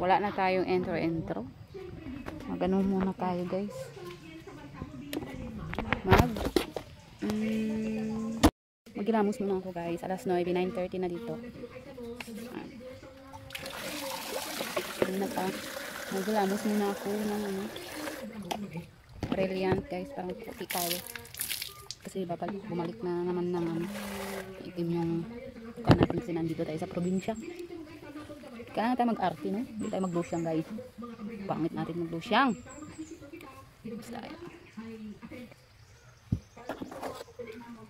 wala na tayong intro. Magano muna tayo guys. Magilamos muna ako guys. Alas 9, 9:30 na dito. Magilamos muna ako ng brilliant guys. Parang puti tayo. Kasi bumalik na naman ng itim yung natin kasi nandito tayo sa probinsya. Kailangan tayo mag-arte, no? Hindi tayo mag-losyang guys. Pangit natin mag-losyang. Basta tayo.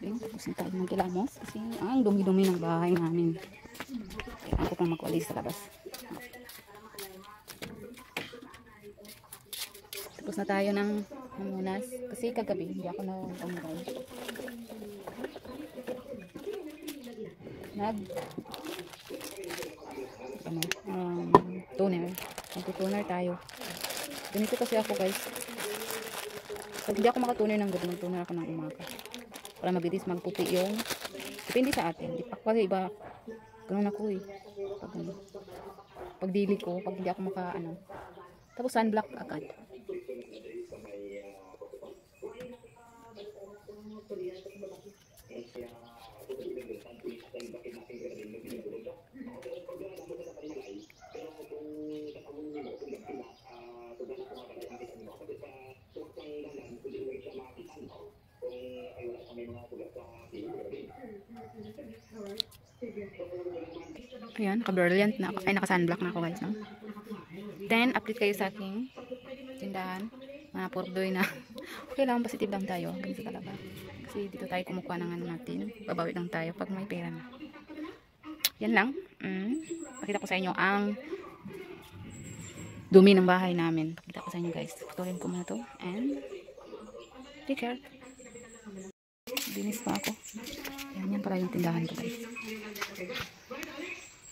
Tapos na tayo magkilamos kasi ang dumi-dumi ng bahay namin. Kailangan ko pang magwalis sa labas. Tapos na tayo ng hamunas kasi kagabi hindi ako na umugay. Toner. Mag-toner tayo. Ganito kasi ako guys. Pag hindi ako makatuner ng gabi, mag-toner ako ng umaga. Para mabilis magputi yung depende sa atin. Kasi iba ganun ako eh. Pag dili ko, pag hindi ako tapos sunblock agad. Ayan, naka-brilliant na ako. Ay, naka-sunblock na ako guys, no? Then, update kayo sa aking tindahan. Mga purdoy na. Okay lang, positive lang tayo. Ganito talaga. Kasi dito tayo kumukuha ng natin. Babawi lang tayo pag may pera na. Yan lang. Pakita ko sa inyo ang dumi ng bahay namin. Pakita ko sa inyo guys. Putulin ko muna to. And, take care. Dinis pa ako. Yan pala yung tindahan ko guys.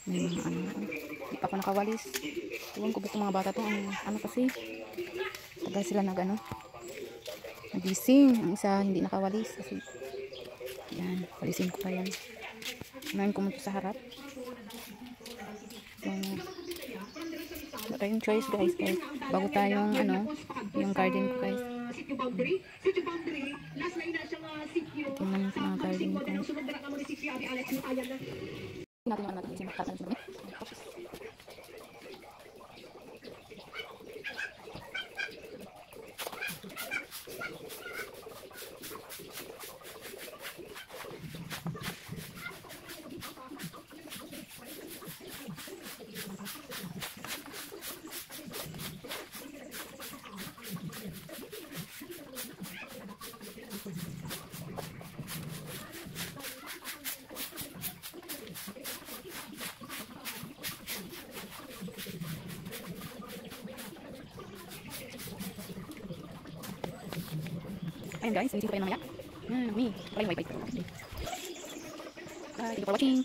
May mga hindi pa ako nakawalis. Tuwang ko ba mga bata to kasi tagal sila nagising. Ang isa hindi nakawalis kasi yan, walisin ko pa yan. Unahin ko muna sa harap. So wala tayong choice guys. Bago tayong yung garden ko guys. Tingnan sa mga garden ko. Natin si Makatan sa dami. Ayan guys, hindi ko kayo mamaya. Me, pala yung wifi. Thank you for watching.